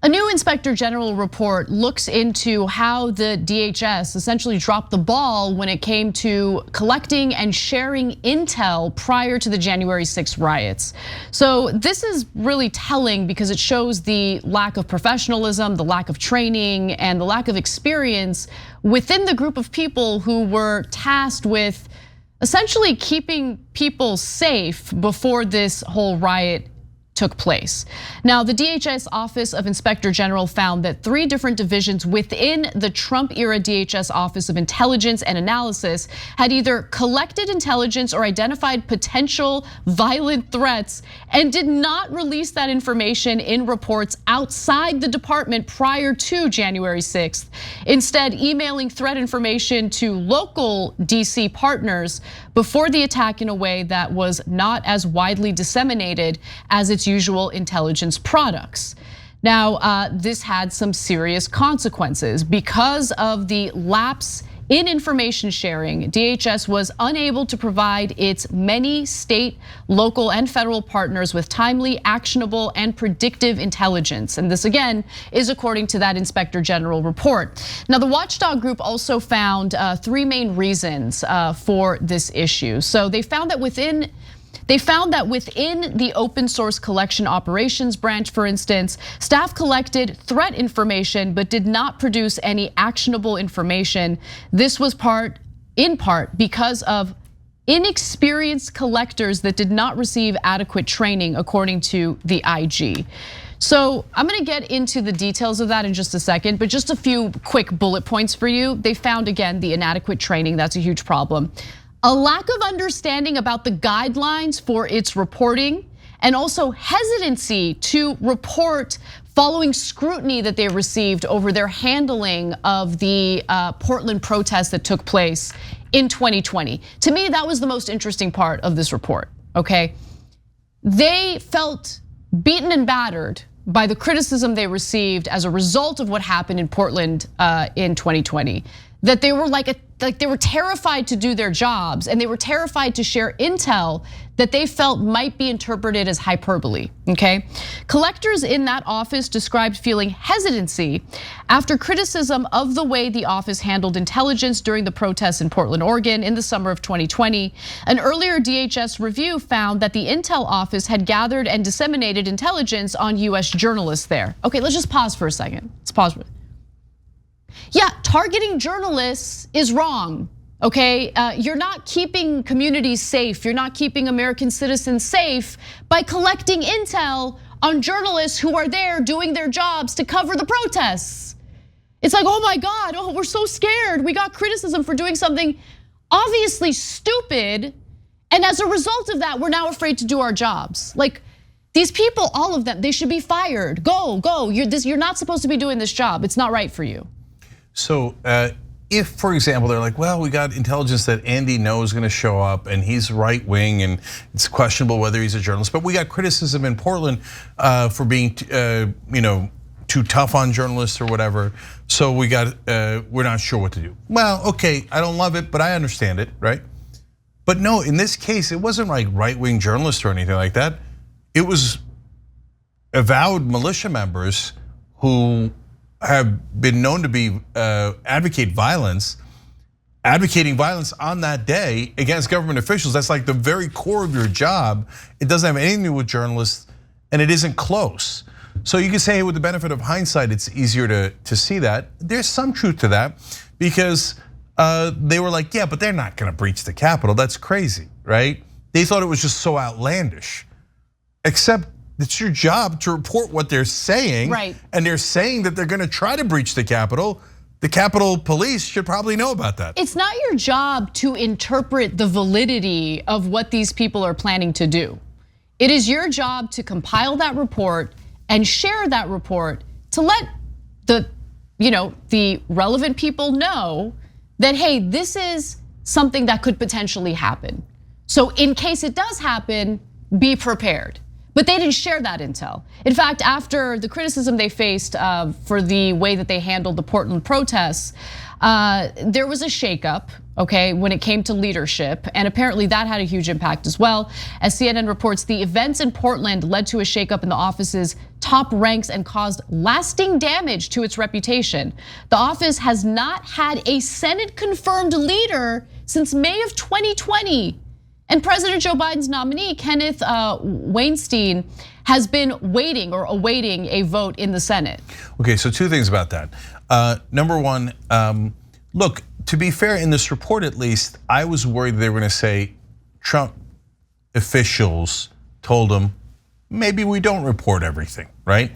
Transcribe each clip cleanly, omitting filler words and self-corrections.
A new Inspector General report looks into how the DHS essentially dropped the ball when it came to collecting and sharing intel prior to the January 6th riots. So this is really telling because it shows the lack of professionalism, the lack of training, and the lack of experience within the group of people who were tasked with essentially keeping people safe before this whole riot took place. Now, the DHS Office of Inspector General found that 3 different divisions within the Trump-era DHS Office of Intelligence and Analysis had either collected intelligence or identified potential violent threats and did not release that information in reports outside the department prior to January 6th. Instead, emailing threat information to local DC partners before the attack in a way that was not as widely disseminated as its usual intelligence products. Now, this had some serious consequences. Because of the lapse in information sharing, DHS was unable to provide its many state, local, and federal partners with timely, actionable, and predictive intelligence. And this, again, is according to that Inspector General report. Now, the Watchdog group also found 3 main reasons for this issue. So they found that within the open source collection operations branch, for instance, staff collected threat information but did not produce any actionable information. This was in part because of inexperienced collectors that did not receive adequate training, according to the IG. So I'm gonna get into the details of that in just a second, but just a few quick bullet points for you. They found, again, the inadequate training, that's a huge problem. A lack of understanding about the guidelines for its reporting, and also hesitancy to report following scrutiny that they received over their handling of the Portland protests that took place in 2020. To me, that was the most interesting part of this report, okay? They felt beaten and battered by the criticism they received as a result of what happened in Portland in 2020. That they were like they were terrified to do their jobs, and they were terrified to share intel that they felt might be interpreted as hyperbole, okay? Collectors in that office described feeling hesitancy after criticism of the way the office handled intelligence during the protests in Portland, Oregon in the summer of 2020. An earlier DHS review found that the Intel office had gathered and disseminated intelligence on US journalists there. Okay, let's just pause for a second. Let's pause for a second. Yeah, targeting journalists is wrong, okay? You're not keeping communities safe. You're not keeping American citizens safe by collecting intel on journalists who are there doing their jobs to cover the protests. It's like, oh my God, oh, we're so scared. We got criticism for doing something obviously stupid. And as a result of that, we're now afraid to do our jobs. Like, these people, all of them, they should be fired. Go, you're not supposed to be doing this job. It's not right for you. So if, for example, they're like, well, we got intelligence that Andy Ngo is gonna show up and he's right wing and it's questionable whether he's a journalist, but we got criticism in Portland for being too tough on journalists or whatever. So we're not sure what to do. Well, okay, I don't love it, but I understand it, right? But no, in this case, it wasn't like right wing journalists or anything like that. It was avowed militia members who have been known to be advocating violence on that day against government officials. That's like the very core of your job. It doesn't have anything to do with journalists, and it isn't close. So you can say with the benefit of hindsight, it's easier to see that. There's some truth to that because they were like, yeah, but they're not gonna breach the Capitol. That's crazy, right? They thought it was just so outlandish, except it's your job to report what they're saying. Right. And they're saying that they're gonna try to breach the Capitol. The Capitol Police should probably know about that. It's not your job to interpret the validity of what these people are planning to do. It is your job to compile that report and share that report to let the relevant people know that, hey, this is something that could potentially happen. So in case it does happen, be prepared. But they didn't share that intel. In fact, after the criticism they faced for the way that they handled the Portland protests, There was a shakeup, okay, when it came to leadership, and apparently that had a huge impact as well. As CNN reports, the events in Portland led to a shakeup in the office's top ranks and caused lasting damage to its reputation. The office has not had a Senate-confirmed leader since May of 2020. And President Joe Biden's nominee, Kenneth Weinstein, has been waiting or awaiting a vote in the Senate. Okay, so two things about that. Number one, look, to be fair, in this report at least, I was worried they were gonna say Trump officials told him, maybe we don't report everything, right?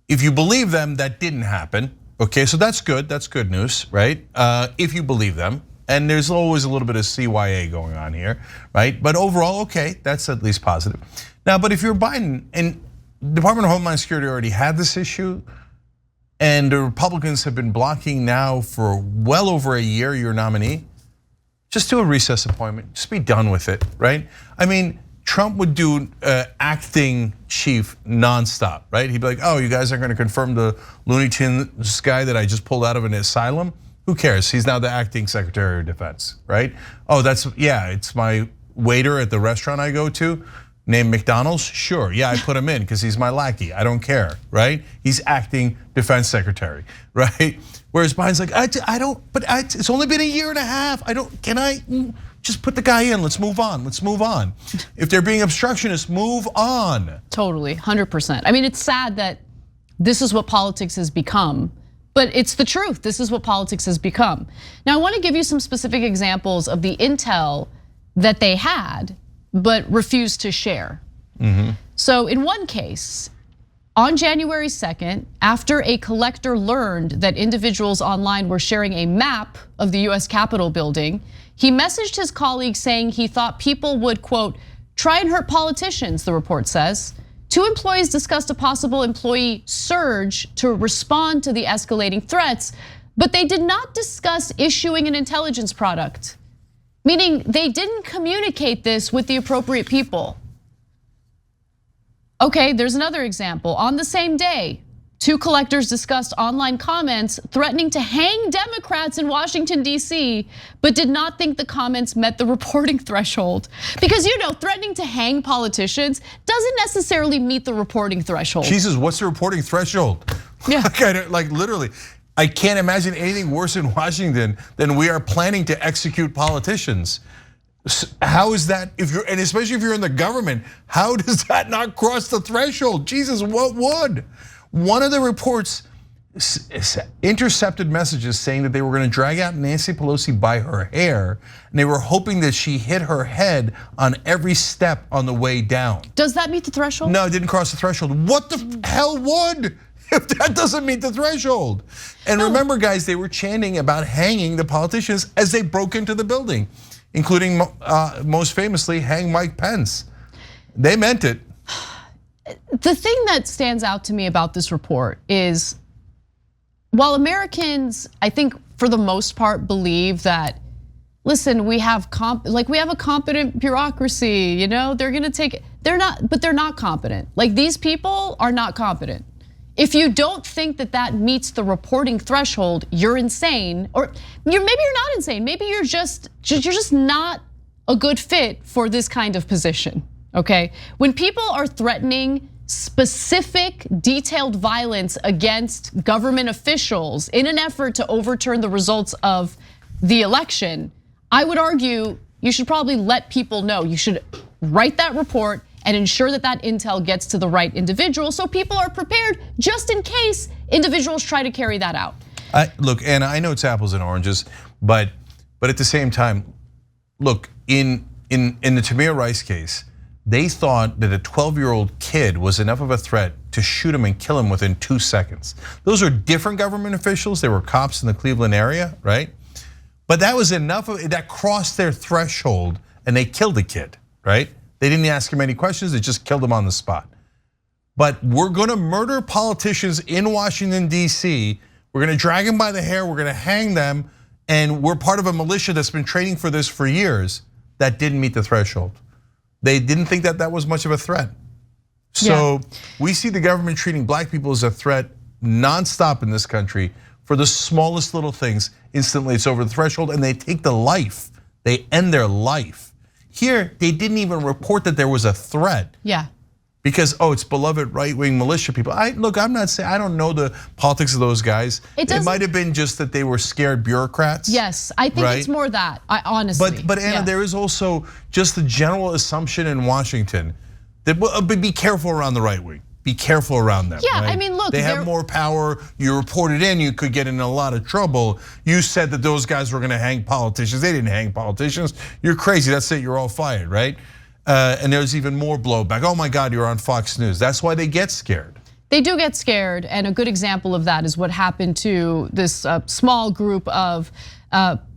If you believe them, that didn't happen. Okay, so that's good news, right? If you believe them. And there's always a little bit of CYA going on here, right? But overall, okay, that's at least positive. Now, but if you're Biden, and Department of Homeland Security already had this issue, and the Republicans have been blocking now for well over a year your nominee, just do a recess appointment, just be done with it, right? I mean, Trump would do acting chief nonstop, right? He'd be like, oh, you guys are gonna confirm the Looney Tunes guy that I just pulled out of an asylum? Who cares? He's now the acting Secretary of Defense, right? Oh, it's my waiter at the restaurant I go to, named McDonald's. Sure, yeah, I put him in because he's my lackey. I don't care, right? He's acting Defense Secretary, right? Whereas Biden's like, it's only been a year and a half. Can I just put the guy in? Let's move on. Let's move on. If they're being obstructionists, move on. Totally, 100%. I mean, it's sad that this is what politics has become. But it's the truth. This is what politics has become. Now, I want to give you some specific examples of the intel that they had, but refused to share. So in one case, on January 2nd, after a collector learned that individuals online were sharing a map of the US Capitol building, he messaged his colleagues saying he thought people would, quote, try and hurt politicians, the report says. Two employees discussed a possible employee surge to respond to the escalating threats, but they did not discuss issuing an intelligence product, meaning they didn't communicate this with the appropriate people. Okay, there's another example. On the same day, two collectors discussed online comments threatening to hang Democrats in Washington, D.C., but did not think the comments met the reporting threshold. Because threatening to hang politicians doesn't necessarily meet the reporting threshold. Jesus, what's the reporting threshold? Yeah. Like literally, I can't imagine anything worse in Washington than we are planning to execute politicians. How is that, and especially if you're in the government, how does that not cross the threshold? Jesus, what would? One of the reports intercepted messages saying that they were going to drag out Nancy Pelosi by her hair, and they were hoping that she hit her head on every step on the way down. Does that meet the threshold? No, it didn't cross the threshold. What the hell would, if that doesn't meet the threshold? And remember, guys, they were chanting about hanging the politicians as they broke into the building, including most famously, hang Mike Pence. They meant it. The thing that stands out to me about this report is, while Americans, I think for the most part, believe that, listen, we have a competent bureaucracy, they're gonna take it. But they're not competent. Like, these people are not competent. If you don't think that that meets the reporting threshold, you're insane, or maybe you're not insane. Maybe you're just not a good fit for this kind of position. Okay, when people are threatening specific, detailed violence against government officials in an effort to overturn the results of the election, I would argue you should probably let people know. You should write that report and ensure that that intel gets to the right individual, so people are prepared just in case individuals try to carry that out. Look, Anna, I know it's apples and oranges, but at the same time, look, in the Tamir Rice case, they thought that a 12-year-old kid was enough of a threat to shoot him and kill him within 2 seconds. Those are different government officials. They were cops in the Cleveland area, right? But that was enough that crossed their threshold, and they killed the kid, right? They didn't ask him any questions, they just killed him on the spot. But we're gonna murder politicians in Washington, D.C. We're gonna drag them by the hair, we're gonna hang them, and we're part of a militia that's been training for this for years. That didn't meet the threshold. They didn't think that that was much of a threat. So we see the government treating black people as a threat nonstop in this country for the smallest little things, instantly it's over the threshold and they take the life. They end their life. Here, they didn't even report that there was a threat. Yeah. Because, it's beloved right-wing militia people. Look, I'm not saying, I don't know the politics of those guys. It might have been just that they were scared bureaucrats. Yes, I think it's more that, honestly. But Anna, there is also just the general assumption in Washington that, be careful around the right wing. Be careful around them. Yeah, right? I mean, look. They have more power. You report it in, you could get in a lot of trouble. You said that those guys were gonna hang politicians. They didn't hang politicians. You're crazy, that's it, you're all fired, right? And there's even more blowback. Oh my God, you're on Fox News. That's why they get scared. They do get scared, and a good example of that is what happened to this small group of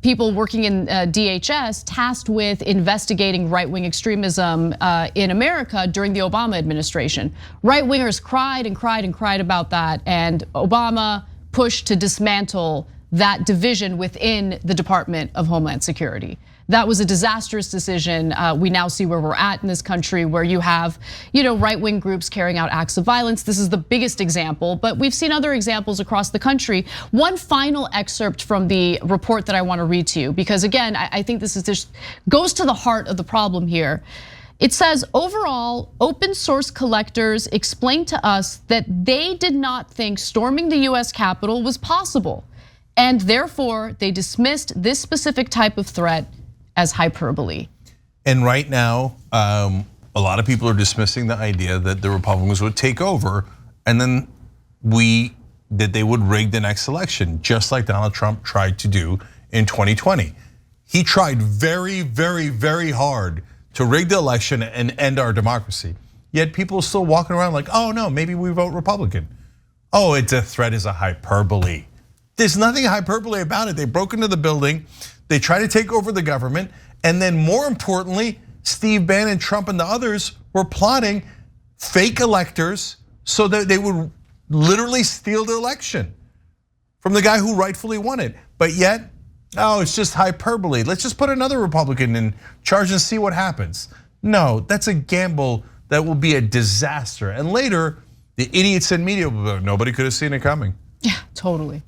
people working in DHS tasked with investigating right-wing extremism in America during the Obama administration. Right-wingers cried and cried and cried about that, and Obama pushed to dismantle that division within the Department of Homeland Security. That was a disastrous decision. We now see where we're at in this country, where you have, right-wing groups carrying out acts of violence. This is the biggest example, but we've seen other examples across the country. One final excerpt from the report that I want to read to you, because again, I think this goes to the heart of the problem here. It says, overall, open source collectors explained to us that they did not think storming the US Capitol was possible, and therefore they dismissed this specific type of threat as hyperbole. And right now, a lot of people are dismissing the idea that the Republicans would take over and then that they would rig the next election, just like Donald Trump tried to do in 2020. He tried very, very, very hard to rig the election and end our democracy. Yet people are still walking around like, oh no, maybe we vote Republican. Oh, it's a threat is a hyperbole. There's nothing hyperbole about it. They broke into the building, they tried to take over the government, and then more importantly, Steve Bannon, Trump, and the others were plotting fake electors so that they would literally steal the election from the guy who rightfully won it. But yet, it's just hyperbole. Let's just put another Republican in charge and see what happens. No, that's a gamble that will be a disaster. And later, the idiots in media will be like, nobody could have seen it coming. Yeah, totally.